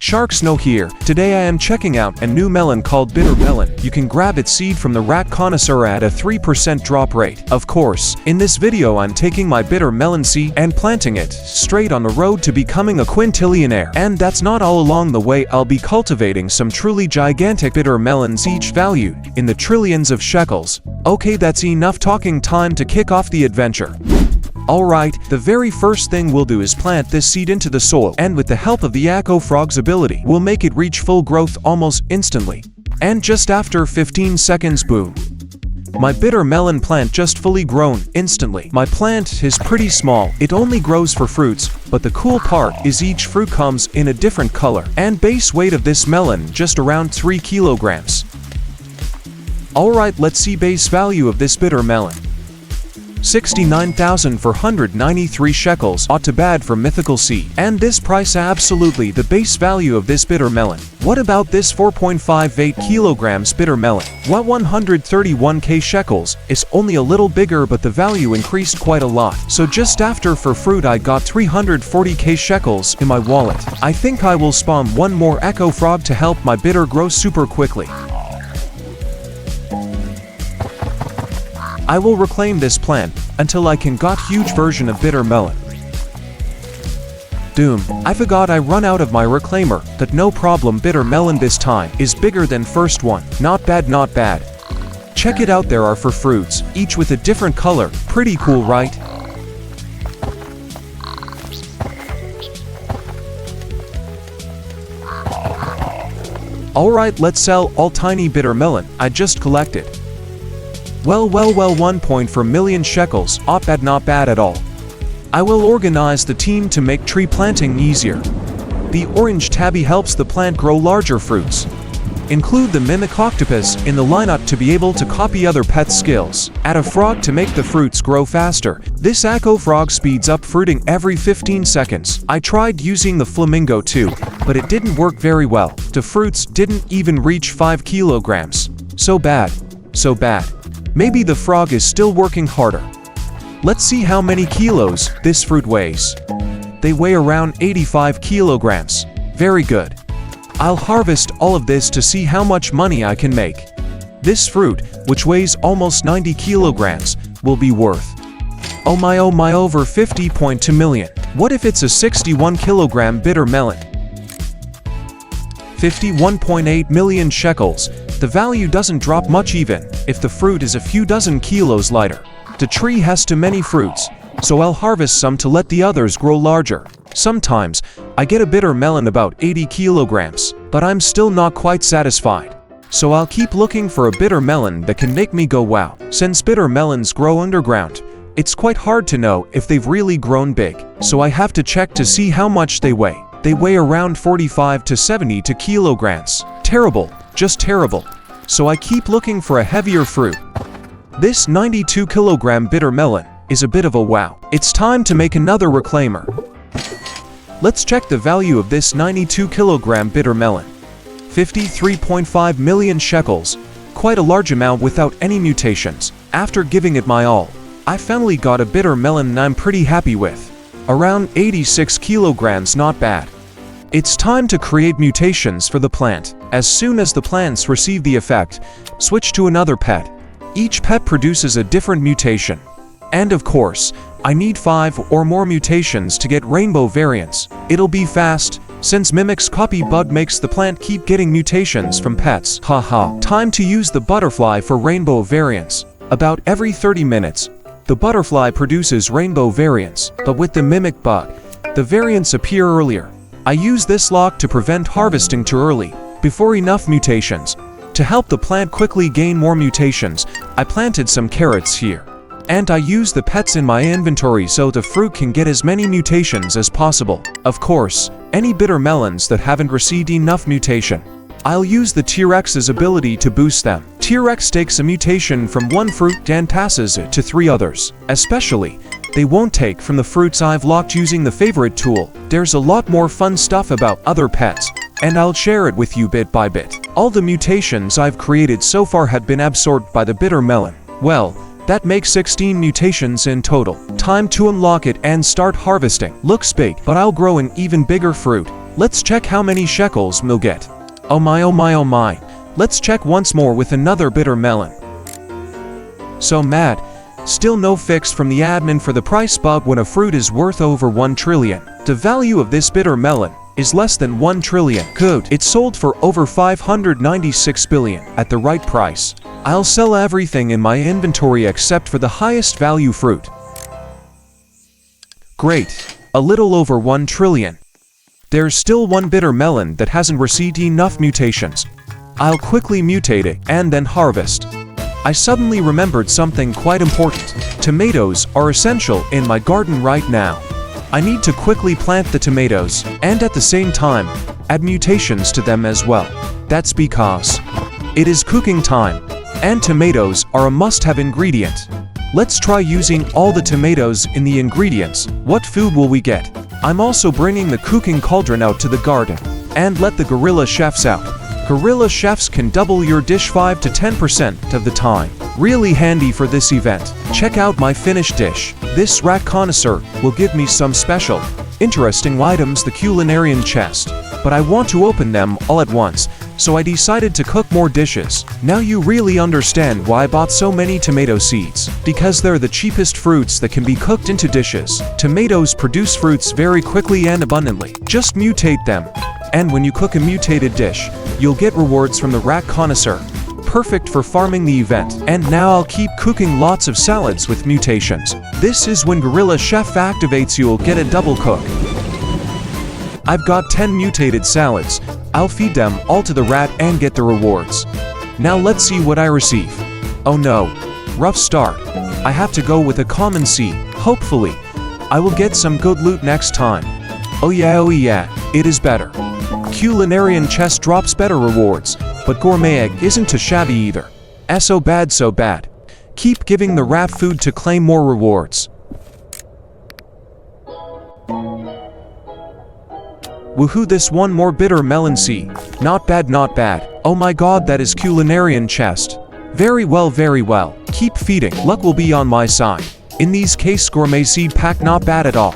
Sharks no here. Today I am checking out a new melon called Bitter Melon. You can grab its seed from the rat connoisseur at a 3% drop rate. Of course, in this video I'm taking my bitter melon seed and planting it straight on the road to becoming a quintillionaire. And that's not all. Along the way I'll be cultivating some truly gigantic bitter melons, each valued in the trillions of sheckles. Okay, that's enough talking, time to kick off the adventure. Alright, the very first thing we'll do is plant this seed into the soil, and with the help of the Echo Frog's ability, we'll make it reach full growth almost instantly. And just after 15 seconds, boom. My bitter melon plant just fully grown instantly. My plant is pretty small, it only grows for fruits, but the cool part is each fruit comes in a different color. And base weight of this melon just around 3 kilograms. Alright, let's see base value of this bitter melon. 69,493 sheckles, not too bad for mythical seed. And this price absolutely the base value of this bitter melon. What about this 4.58 kilograms bitter melon? What 131k shekels is only a little bigger, but the value increased quite a lot. So just after for fruit I got 340k shekels in my wallet. I think I will spawn one more Echo Frog to help my bitter grow super quickly. I will reclaim this plant until I can got huge version of bitter melon. Doom, I forgot I run out of my reclaimer, but no problem, bitter melon this time is bigger than first one. Not bad, not bad. Check it out, there are 4 fruits, each with a different color. Pretty cool, right? Alright, let's sell all tiny bitter melon I just collected. Well, 1.4 million shekels, not bad at all. I will organize the team to make tree planting easier. The orange tabby helps the plant grow larger fruits. Include the mimic octopus in the lineup to be able to copy other pet skills. Add a frog to make the fruits grow faster. This Echo Frog speeds up fruiting every 15 seconds. I tried using the flamingo too, but it didn't work very well. The fruits didn't even reach 5 kilograms. So bad. So bad. Maybe the frog is still working harder. Let's see how many kilos this fruit weighs. They weigh around 85 kilograms. Very good. I'll harvest all of this to see how much money I can make. This fruit, which weighs almost 90 kilograms, will be worth, oh my over 50.2 million. What if it's a 61 kilogram bitter melon? 51.8 million shekels. The value doesn't drop much even if the fruit is a few dozen kilos lighter. The tree has too many fruits, so I'll harvest some to let the others grow larger. Sometimes I get a bitter melon about 80 kilograms, but I'm still not quite satisfied. So I'll keep looking for a bitter melon that can make me go wow. Since bitter melons grow underground, it's quite hard to know if they've really grown big, so I have to check to see how much they weigh. They weigh around 45 to 72 kilograms. Terrible. Just terrible. So I keep looking for a heavier fruit. This 92 kilogram bitter melon is a bit of a wow. It's time to make another reclaimer. Let's check the value of this 92 kilogram bitter melon. 53.5 million shekels. Quite a large amount without any mutations. After giving it my all, I finally got a bitter melon and I'm pretty happy with. Around 86 kilograms, not bad. It's time to create mutations for the plant. As soon as the plants receive the effect, switch to another pet. Each pet produces a different mutation. And of course, I need 5 or more mutations to get rainbow variants. It'll be fast, since Mimic's copy bug makes the plant keep getting mutations from pets. Haha. Time to use the butterfly for rainbow variants. About every 30 minutes, the butterfly produces rainbow variants, but with the Mimic bug, the variants appear earlier. I use this lock to prevent harvesting too early, before enough mutations. To help the plant quickly gain more mutations, I planted some carrots here. And I use the pets in my inventory so the fruit can get as many mutations as possible. Of course, any bitter melons that haven't received enough mutation, I'll use the T-Rex's ability to boost them. T-Rex takes a mutation from one fruit and passes it to 3 others. Especially, they won't take from the fruits I've locked using the favorite tool. There's a lot more fun stuff about other pets, and I'll share it with you bit by bit. All the mutations I've created so far had been absorbed by the bitter melon. Well, that makes 16 mutations in total. Time to unlock it and start harvesting. Looks big, but I'll grow an even bigger fruit. Let's check how many shekels we'll get. Oh my oh my oh my. Let's check once more with another bitter melon. So mad. Still no fix from the admin for the price bug when a fruit is worth over 1 trillion. The value of this bitter melon is less than 1 trillion. Good. It sold for over 596 billion at the right price. I'll sell everything in my inventory except for the highest value fruit. Great. A little over 1 trillion. There's still one bitter melon that hasn't received enough mutations. I'll quickly mutate it and then harvest. I suddenly remembered something quite important. Tomatoes are essential in my garden right now. I need to quickly plant the tomatoes and at the same time add mutations to them as well. That's because it is cooking time and tomatoes are a must-have ingredient. Let's try using all the tomatoes in the ingredients. What food will we get? I'm also bringing the cooking cauldron out to the garden and let the gorilla chefs out. Gorilla chefs can double your dish 5 to 10% of the time. Really handy for this event. Check out my finished dish. This rat connoisseur will give me some special, interesting items, the culinarian chest. But I want to open them all at once, so I decided to cook more dishes. Now you really understand why I bought so many tomato seeds. Because they're the cheapest fruits that can be cooked into dishes. Tomatoes produce fruits very quickly and abundantly. Just mutate them. And when you cook a mutated dish, you'll get rewards from the rat connoisseur. Perfect for farming the event. And now I'll keep cooking lots of salads with mutations. This is when Gorilla Chef activates, you'll get a double cook. I've got 10 mutated salads. I'll feed them all to the rat and get the rewards. Now let's see what I receive. Oh no. Rough start. I have to go with a common seed. Hopefully, I will get some good loot next time. Oh yeah, it is better. Culinarian chest drops better rewards, but gourmet egg isn't too shabby either. So bad. Keep giving the rat food to claim more rewards. Woohoo, this one more bitter melon seed. Not bad. Oh my god, that is culinarian chest. Very well. Keep feeding, luck will be on my side. In these case, gourmet seed pack not bad at all.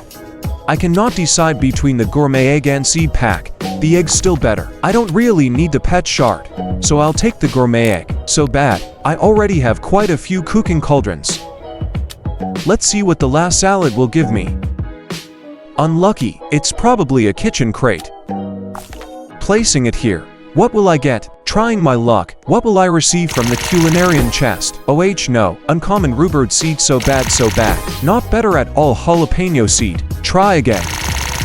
I cannot decide between the gourmet egg and seed pack. The egg's still better. I don't really need the pet shard, so I'll take the gourmet egg. So bad. I already have quite a few cooking cauldrons. Let's see what the last salad will give me. Unlucky, it's probably a kitchen crate. Placing it here. What will I get? Trying my luck. What will I receive from the culinarian chest? Oh no, uncommon rhubarb seed, so bad. Not better at all, jalapeno seed. Try again.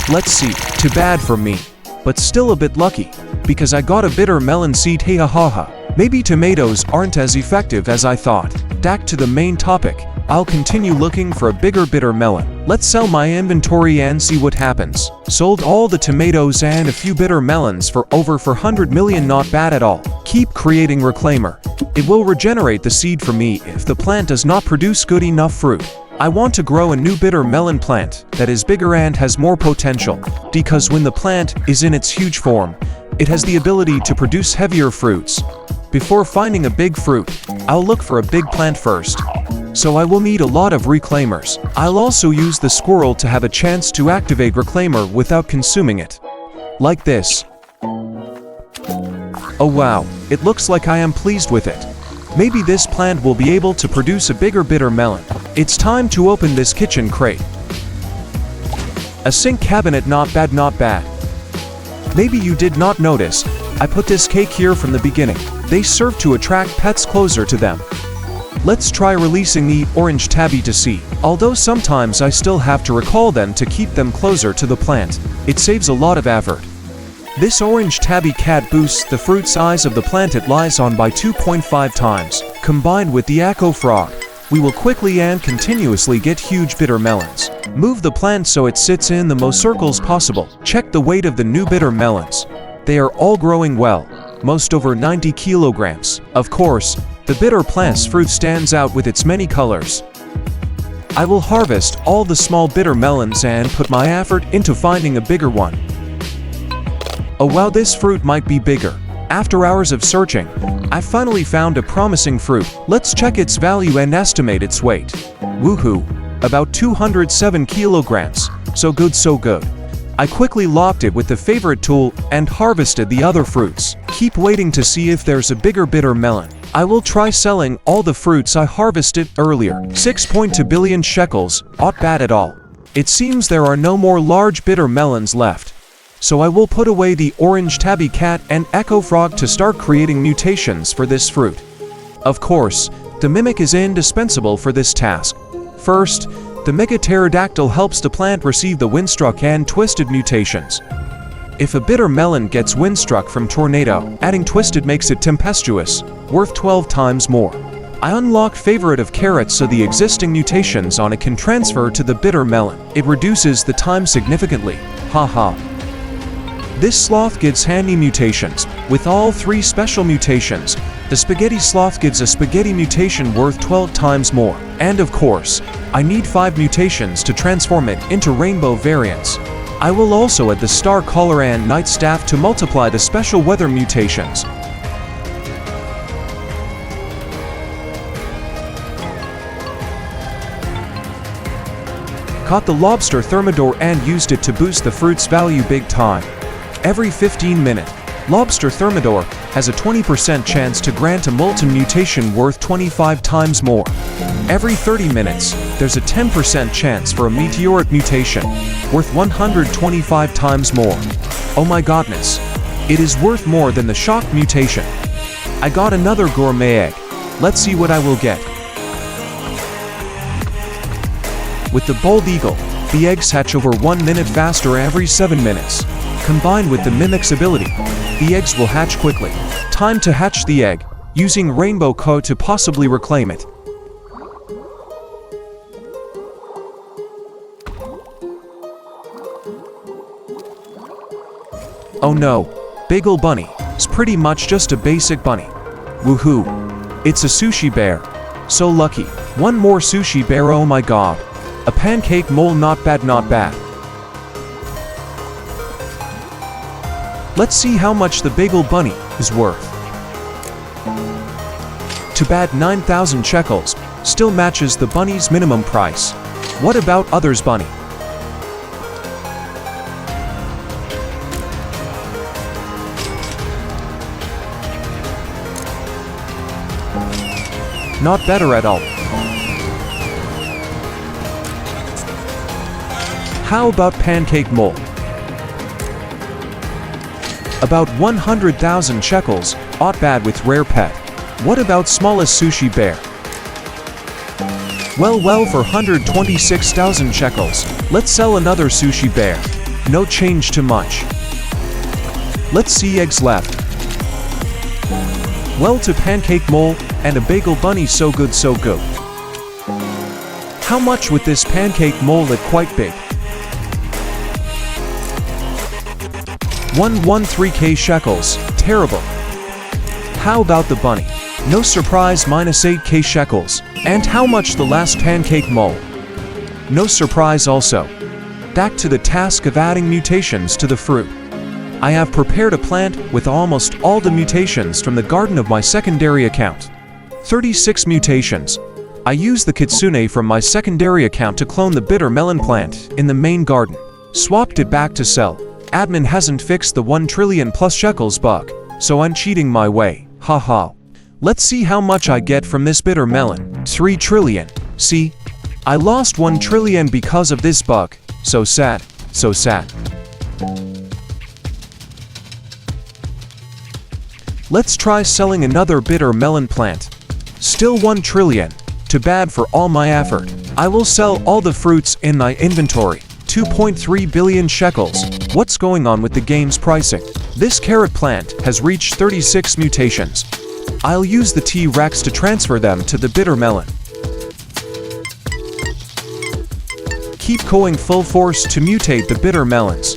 Let's see, too bad for me. But still a bit lucky, because I got a bitter melon seed, hey ha. Maybe tomatoes aren't as effective as I thought. Back to the main topic. I'll continue looking for a bigger bitter melon. Let's sell my inventory and see what happens. Sold all the tomatoes and a few bitter melons for over 400 million, not bad at all. Keep creating reclaimer. It will regenerate the seed for me if the plant does not produce good enough fruit. I want to grow a new bitter melon plant that is bigger and has more potential, because when the plant is in its huge form, it has the ability to produce heavier fruits. Before finding a big fruit, I'll look for a big plant first. So I will need a lot of reclaimers. I'll also use the squirrel to have a chance to activate reclaimer without consuming it. Like this. Oh wow, it looks like I am pleased with it. Maybe this plant will be able to produce a bigger bitter melon. It's time to open this kitchen crate. A sink cabinet, not bad. Maybe you did not notice, I put this cake here from the beginning. They serve to attract pets closer to them. Let's try releasing the orange tabby to see. Although sometimes I still have to recall them to keep them closer to the plant. It saves a lot of effort. This orange tabby cat boosts the fruit size of the plant it lies on by 2.5 times. Combined with the echo frog, we will quickly and continuously get huge bitter melons. Move the plant so it sits in the most circles possible. Check the weight of the new bitter melons. They are all growing well, most over 90 kilograms. Of course, the bitter plant's fruit stands out with its many colors. I will harvest all the small bitter melons and put my effort into finding a bigger one. Oh wow, this fruit might be bigger. After hours of searching, I finally found a promising fruit. Let's check its value and estimate its weight. Woohoo! About 207 kilograms. So good. I quickly locked it with the favorite tool and harvested the other fruits. Keep waiting to see if there's a bigger bitter melon. I will try selling all the fruits I harvested earlier. 6.2 billion shekels, not bad at all. It seems there are no more large bitter melons left. So I will put away the orange tabby cat and echo frog to start creating mutations for this fruit. Of course, the mimic is indispensable for this task. First, the mega pterodactyl helps the plant receive the windstruck and twisted mutations. If a bitter melon gets windstruck from tornado, adding twisted makes it tempestuous, worth 12 times more. I unlocked favorite of carrots so the existing mutations on it can transfer to the bitter melon. It reduces the time significantly. Haha. This sloth gives handy mutations. With all 3 special mutations, the spaghetti sloth gives a spaghetti mutation worth 12 times more. And of course, I need 5 mutations to transform it into rainbow variants. I will also add the star collar and night staff to multiply the special weather mutations. Caught the lobster thermidor and used it to boost the fruit's value big time. Every 15-minute, lobster thermidor has a 20% chance to grant a molten mutation worth 25 times more. Every 30 minutes, there's a 10% chance for a meteoric mutation, worth 125 times more. Oh my godness. It is worth more than the shock mutation. I got another gourmet egg. Let's see what I will get. With the bald eagle, the eggs hatch over 1 minute faster every 7 minutes. Combined with the mimic's ability, the eggs will hatch quickly. Time to hatch the egg, using rainbow code to possibly reclaim it. Oh no, Bagel Bunny is pretty much just a basic bunny. Woohoo! It's a sushi bear. So lucky. One more sushi bear, oh my god. A pancake mole, not bad, not bad. Let's see how much the Bagel Bunny is worth. Too bad 9,000 shekels still matches the bunny's minimum price. What about others bunny? Not better at all. How about pancake mole? About 100,000 shekels, not bad with rare pet. What about smallest sushi bear? Well, for 126,000 shekels. Let's sell another sushi bear. No change too much. Let's see eggs left. Well, to pancake mole and a bagel bunny, so good, so good. How much with this pancake mole? It quite big. 113k shekels, terrible. How about the bunny? No surprise, -8k shekels. And how much the last pancake mole? No surprise also. Back to the task of adding mutations to the fruit. I have prepared a plant with almost all the mutations from the garden of my secondary account. 36 mutations. I used the kitsune from my secondary account to clone the bitter melon plant in the main garden. Swapped it back to sell. Admin hasn't fixed the 1 trillion plus shekels bug, so I'm cheating my way. Haha. Let's see how much I get from this bitter melon. 3 trillion. See? I lost 1 trillion because of this bug. So sad. So sad. Let's try selling another bitter melon plant. Still 1 trillion. Too bad for all my effort. I will sell all the fruits in my inventory. 2.3 billion shekels. What's going on with the game's pricing? This carrot plant has reached 36 mutations. I'll use the T-Rex to transfer them to the bitter melon. Keep going full force to mutate the bitter melons.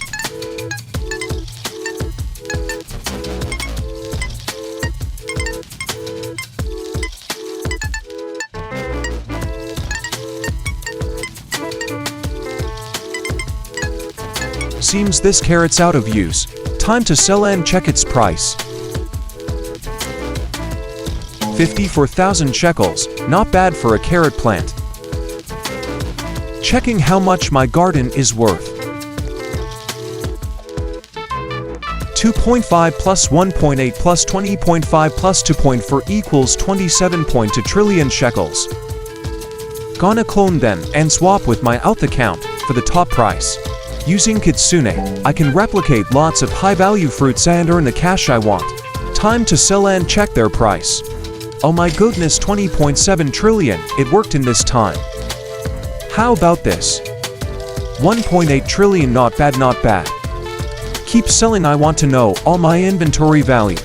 Seems this carrot's out of use. Time to sell and check its price. 54,000 shekels, not bad for a carrot plant. Checking how much my garden is worth. 2.5 plus 1.8 plus 20.5 plus 2.4 equals 27.2 trillion shekels. Gonna clone them and swap with my out account for the top price. Using Kitsune, I can replicate lots of high-value fruits and earn the cash I want. Time to sell and check their price. Oh my goodness, 20.7 trillion, it worked in this time. How about this? 1.8 trillion, not bad, not bad. Keep selling, I want to know all my inventory value.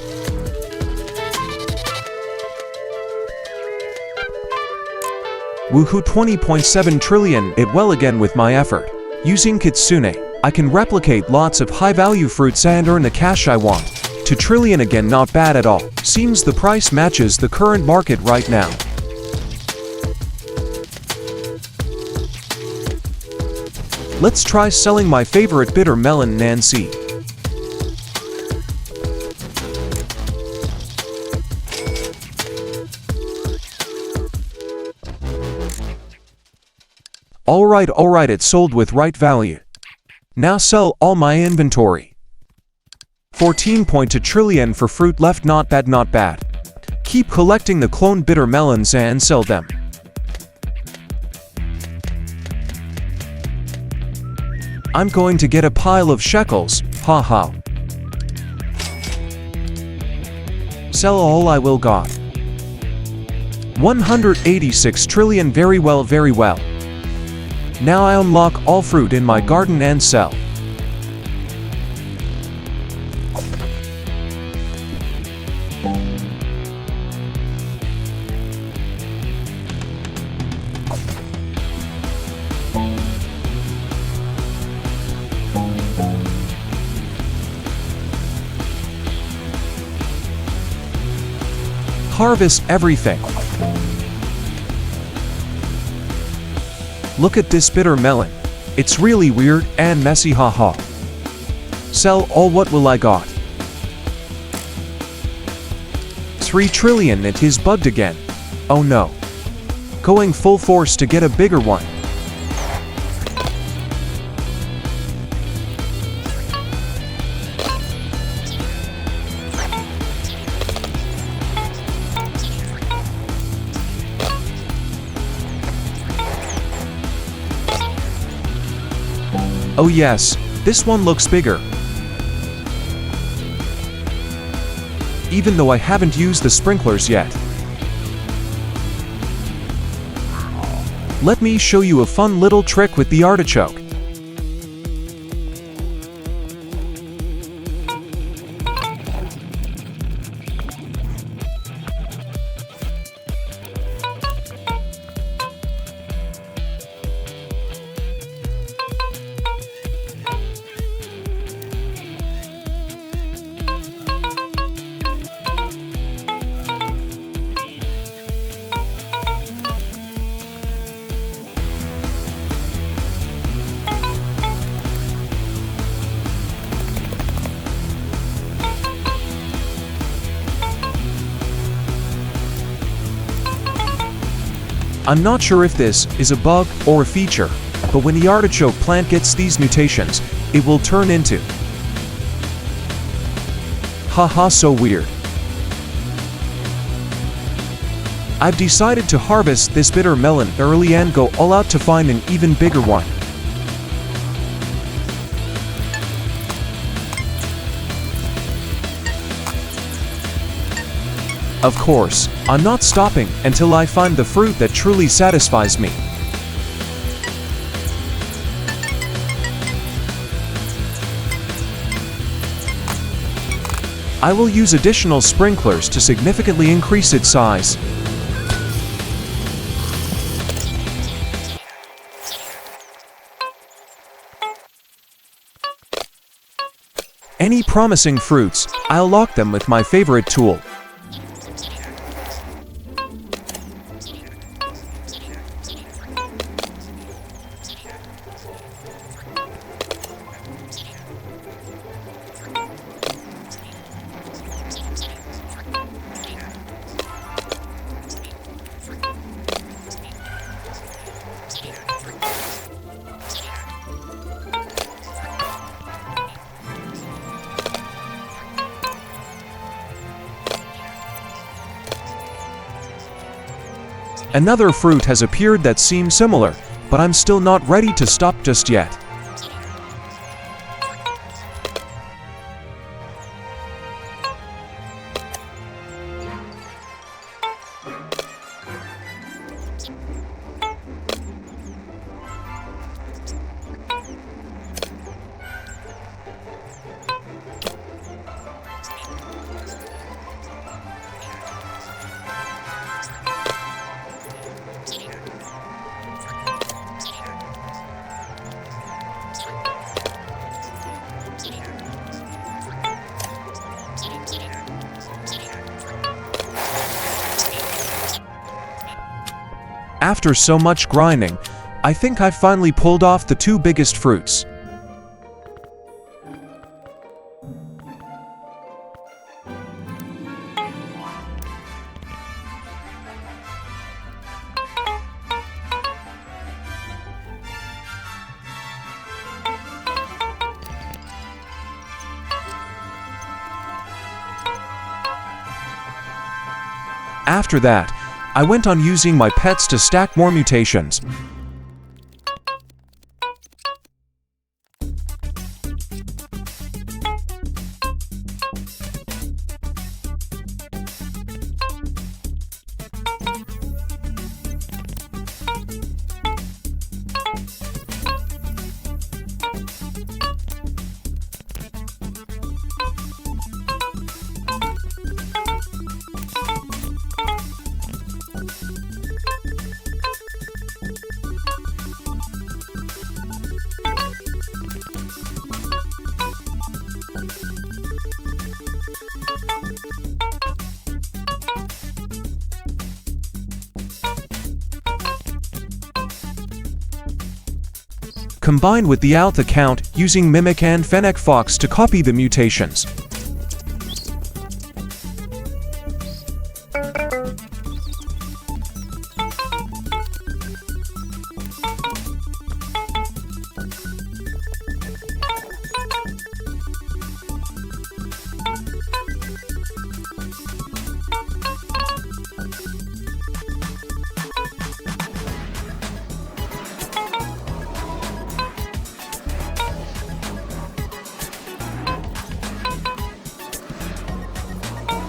Woohoo, 20.7 trillion, it well again with my effort. Using Kitsune, I can replicate lots of high-value fruits and earn the cash I want. 2 trillion again, not bad at all. Seems the price matches the current market right now. Let's try selling my favorite bitter melon seed. Alright, it sold with right value. Now sell all my inventory. 14.2 trillion for fruit left, not bad, not bad. Keep collecting the cloned bitter melons and sell them. I'm going to get a pile of shekels, haha. Sell all I will got. 186 trillion, very well, very well. Now I unlock all fruit in my garden and sell. Harvest everything. Look at this bitter melon. It's really weird and messy, haha. Sell all, what will I got? 3 trillion, it is bugged again. Oh no. Going full force to get a bigger one. Oh yes, this one looks bigger. Even though I haven't used the sprinklers yet. Let me show you a fun little trick with the artichoke. I'm not sure if this is a bug or a feature, but when the artichoke plant gets these mutations, it will turn into... Haha, so weird. I've decided to harvest this bitter melon early and go all out to find an even bigger one. Of course, I'm not stopping until I find the fruit that truly satisfies me. I will use additional sprinklers to significantly increase its size. Any promising fruits, I'll lock them with my favorite tool. Another fruit has appeared that seems similar, but I'm still not ready to stop just yet. After so much grinding, I think I finally pulled off the two biggest fruits. After that, I went on using my pets to stack more mutations. Combined with the alt account using Mimic and Fennec Fox to copy the mutations.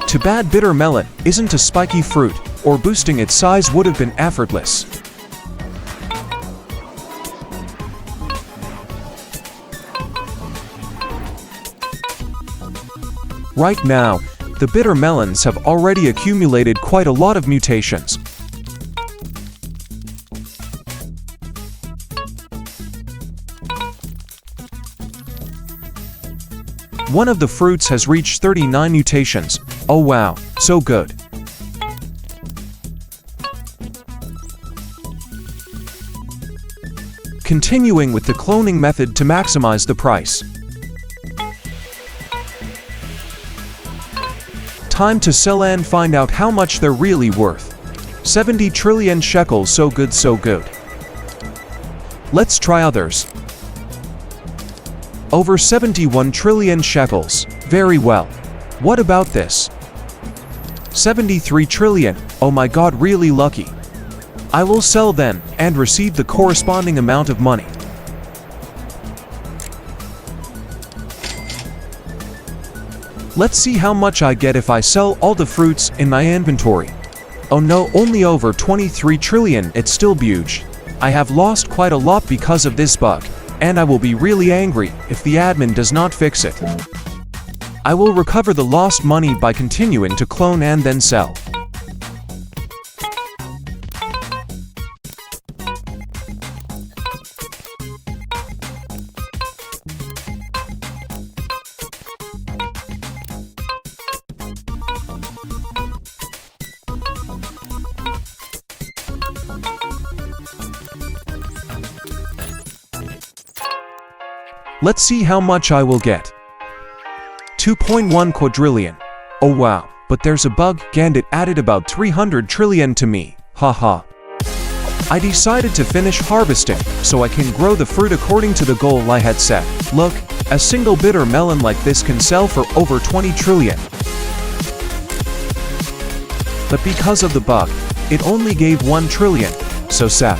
To bad bitter melon isn't a spiky fruit, or boosting its size would have been effortless. Right now, the bitter melons have already accumulated quite a lot of mutations. One of the fruits has reached 39 mutations. Oh wow, so good. Continuing with the cloning method to maximize the price. Time to sell and find out how much they're really worth. 70 trillion sheckles, so good, so good. Let's try others. Over 71 trillion sheckles, very well. What about this? 73 trillion, oh my god, really lucky. I will sell then, and receive the corresponding amount of money. Let's see how much I get if I sell all the fruits in my inventory. Oh no, only over 23 trillion, it's still huge. I have lost quite a lot because of this bug, and I will be really angry if the admin does not fix it. I will recover the lost money by continuing to clone and then sell. Let's see how much I will get. 2.1 quadrillion. Oh wow, but there's a bug, and it added about 300 trillion to me, haha. I decided to finish harvesting, so I can grow the fruit according to the goal I had set. Look, a single bitter melon like this can sell for over 20 trillion. But because of the bug, It only gave 1 trillion, so sad.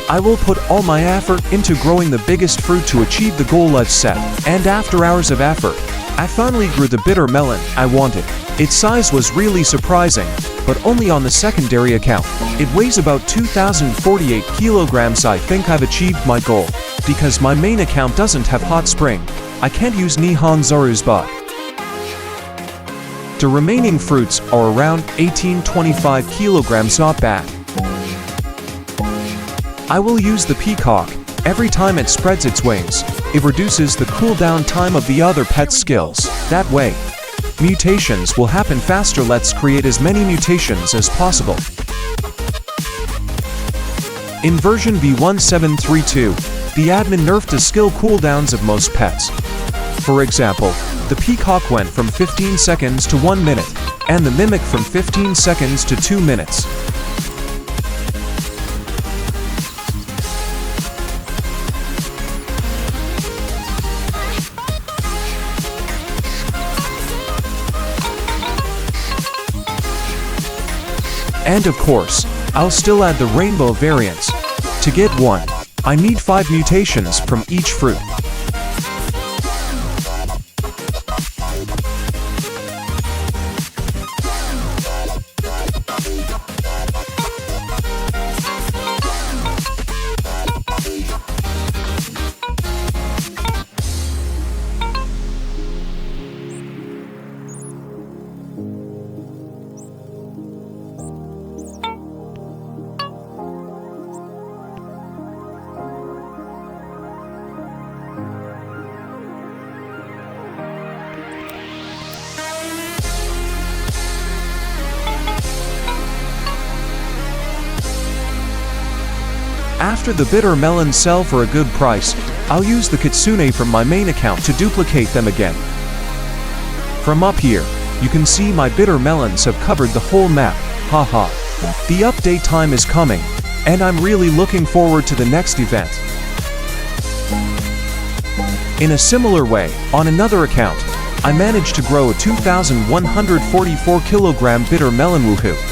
I will put all my effort into growing the biggest fruit to achieve the goal I've set, and after hours of effort, I finally grew the bitter melon I wanted. Its size was really surprising, but only on the secondary account. It weighs about 2,048 kilograms. I think I've achieved my goal. Because my main account doesn't have hot spring, I can't use Nihon Zaru's bug. The remaining fruits are around 18-25 kilograms, not bad. I will use the peacock. Every time it spreads its wings, it reduces the cooldown time of the other pet's skills. That way, mutations will happen faster. Let's create as many mutations as possible. In version V1732, the admin nerfed the skill cooldowns of most pets. For example, the peacock went from 15 seconds to 1 minute, and the mimic from 15 seconds to 2 minutes. And of course, I'll still add the rainbow variants. To get one, I need 5 mutations from each fruit. After the bitter melons sell for a good price, I'll use the kitsune from my main account to duplicate them again. From up here, you can see my bitter melons have covered the whole map, haha. The update time is coming, and I'm really looking forward to the next event. In a similar way, on another account, I managed to grow a 2,144 kilogram bitter melon. Woohoo!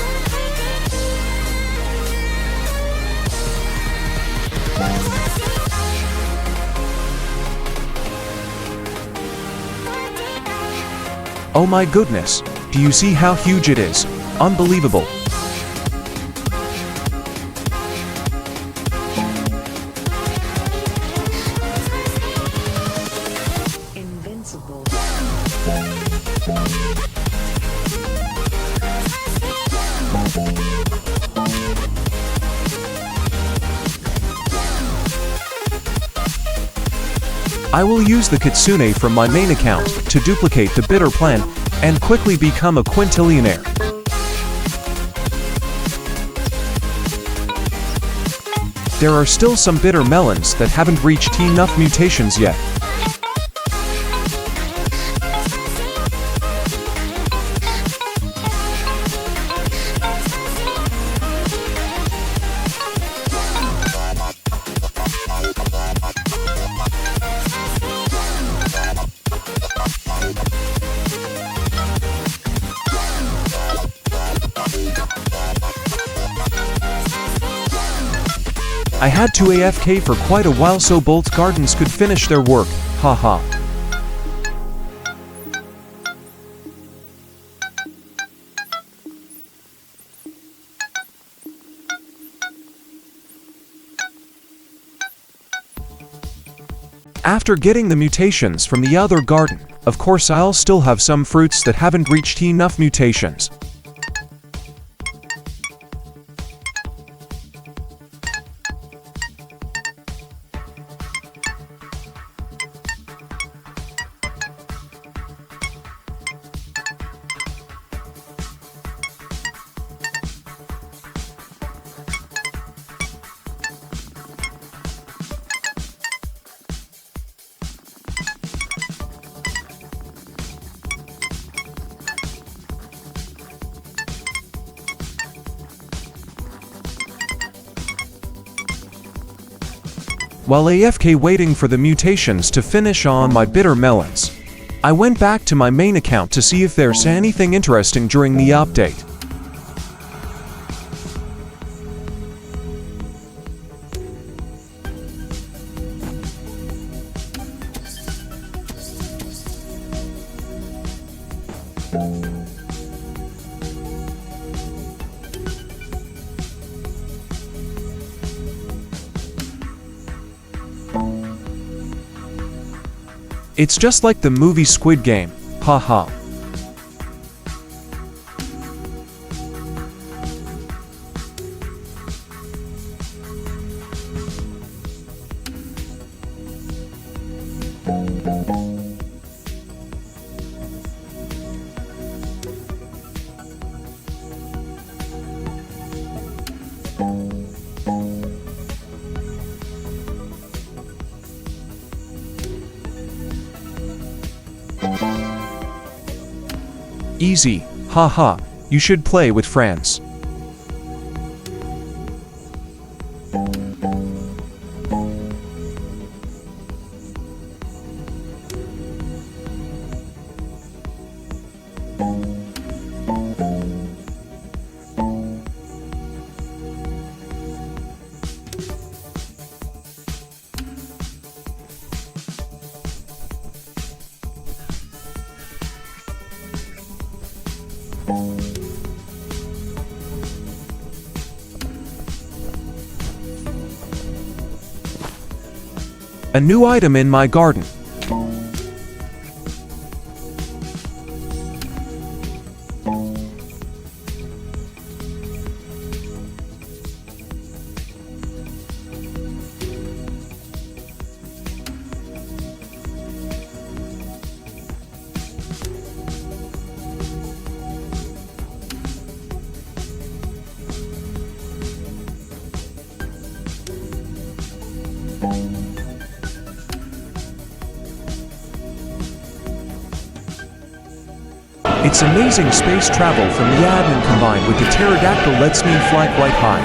Oh my goodness, do you see how huge it is? Unbelievable. Invincible. I will use the kitsune from my main account to duplicate the bitter plant and quickly become a Quintillionaire. There are still some bitter melons that haven't reached enough mutations yet. I had to AFK for quite a while so Bolt's Gardens could finish their work, haha. After getting the mutations from the other garden, of course I'll still have some fruits that haven't reached enough mutations. While AFK waiting for the mutations to finish on my bitter melons, I went back to my main account to see if there's anything interesting during the update. It's just like the movie Squid Game, haha. Easy, haha, you should play with friends. A new item in my garden. It's amazing space travel from the admin combined with the pterodactyl lets me fly quite high.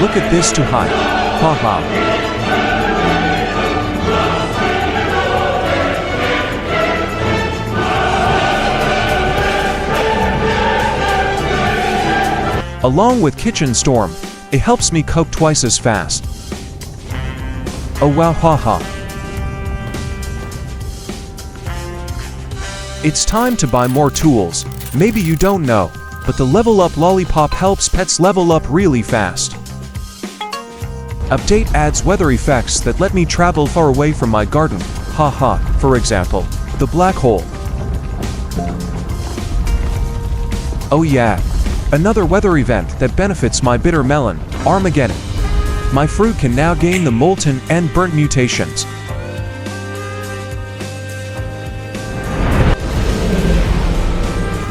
Look at this too high. Haha. Along with Kitchen Storm, it helps me cook twice as fast. Oh wow, haha. It's time to buy more tools. Maybe you don't know, but the Level Up Lollipop helps pets level up really fast. Update adds weather effects that let me travel far away from my garden. Haha, for example, the black hole. Oh yeah. Another weather event that benefits my bitter melon, Armageddon. My fruit can now gain the molten and burnt mutations.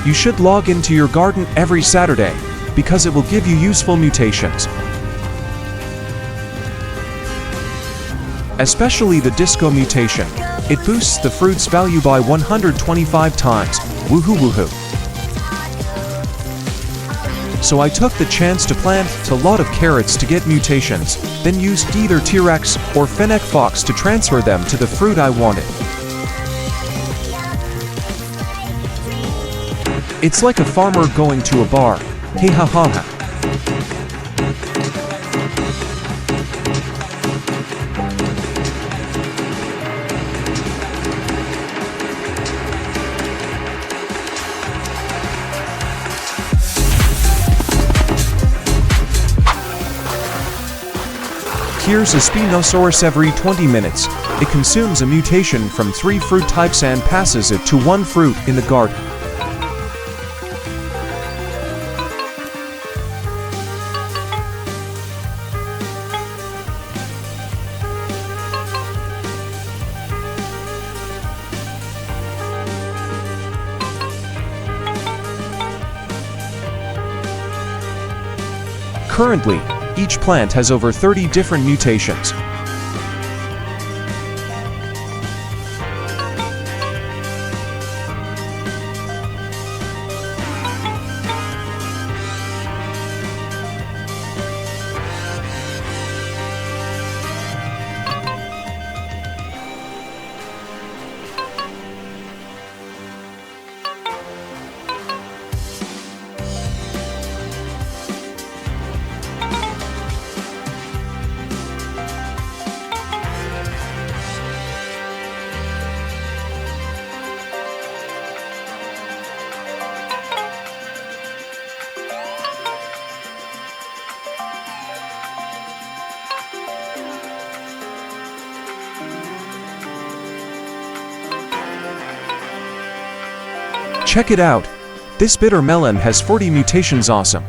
You should log into your garden every Saturday, because it will give you useful mutations. Especially the disco mutation. It boosts the fruit's value by 125 times. Woohoo woohoo. So I took the chance to plant a lot of carrots to get mutations, then used either T-Rex or Fennec Fox to transfer them to the fruit I wanted. It's like a farmer going to a bar. Hey ha ha ha. Here's a Spinosaurus every 20 minutes. It consumes a mutation from 3 fruit types and passes it to 1 fruit in the garden. Currently, each plant has over 30 different mutations. Check it out! This bitter melon has 40 mutations. Awesome!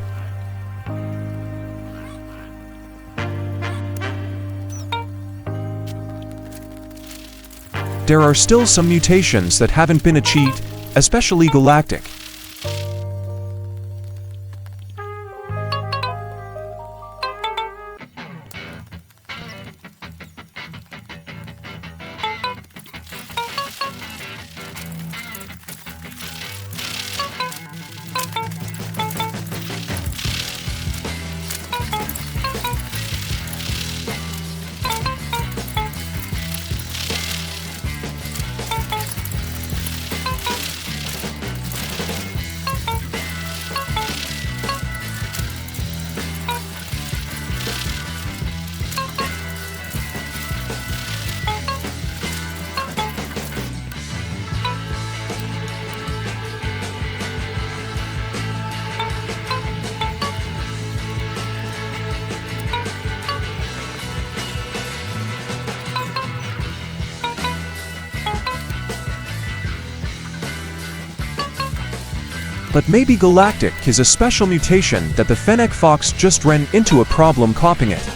There are still some mutations that haven't been achieved, especially galactic. But maybe galactic is a special mutation that the fennec fox just ran into a problem copying it.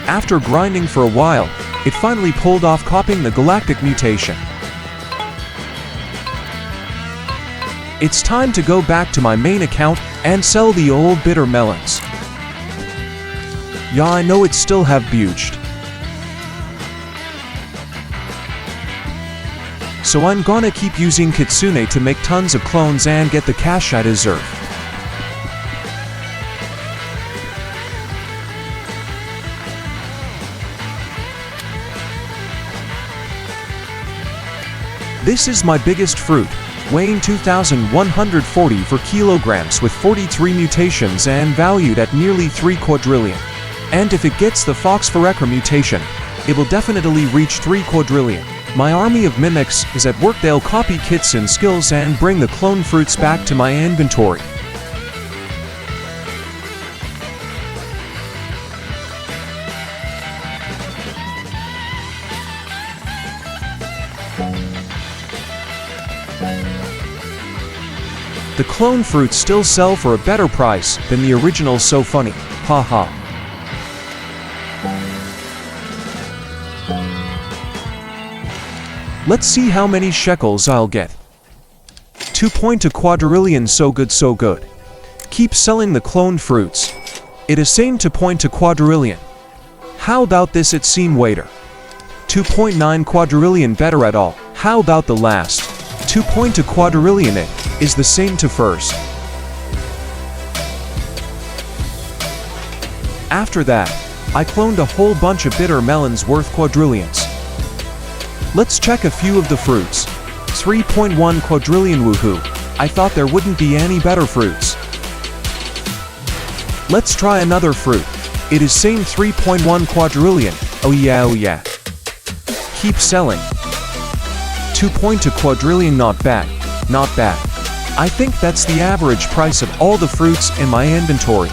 After grinding for a while, it finally pulled off copying the galactic mutation. It's time to go back to my main account and sell the old bitter melons. Yeah, I know it still have buged. So I'm gonna keep using Kitsune to make tons of clones and get the cash I deserve. This is my biggest fruit, weighing 2,140 for kilograms with 43 mutations and valued at nearly 3 quadrillion. And if it gets the Foxphorecra mutation, it will definitely reach 3 quadrillion. My army of mimics is at work. They'll copy kits and skills and bring the clone fruits back to my inventory. The clone fruits still sell for a better price than the original. So funny, haha. Let's see how many shekels I'll get. 2.2 quadrillion. So good, so good. Keep selling the clone fruits. It is same 2.2 quadrillion. How about this? It seem waiter. 2.9 quadrillion. Better at all. How about the last? 2.2 quadrillion. It is the same to first. After that, I cloned a whole bunch of bitter melons worth quadrillions. Let's check a few of the fruits. 3.1 quadrillion. Woohoo! I thought there wouldn't be any better fruits. Let's try another fruit. It is same 3.1 quadrillion. Oh yeah, oh yeah. Keep selling. 2.2 quadrillion. Not bad, not bad. I think that's the average price of all the fruits in my inventory.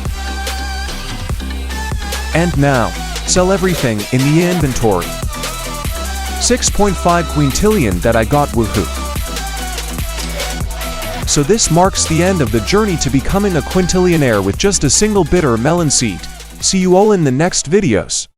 And now, sell everything in the inventory. 6.5 quintillion that I got. Woohoo! So this marks the end of the journey to becoming a quintillionaire with just a single bitter melon seed. See you all in the next videos.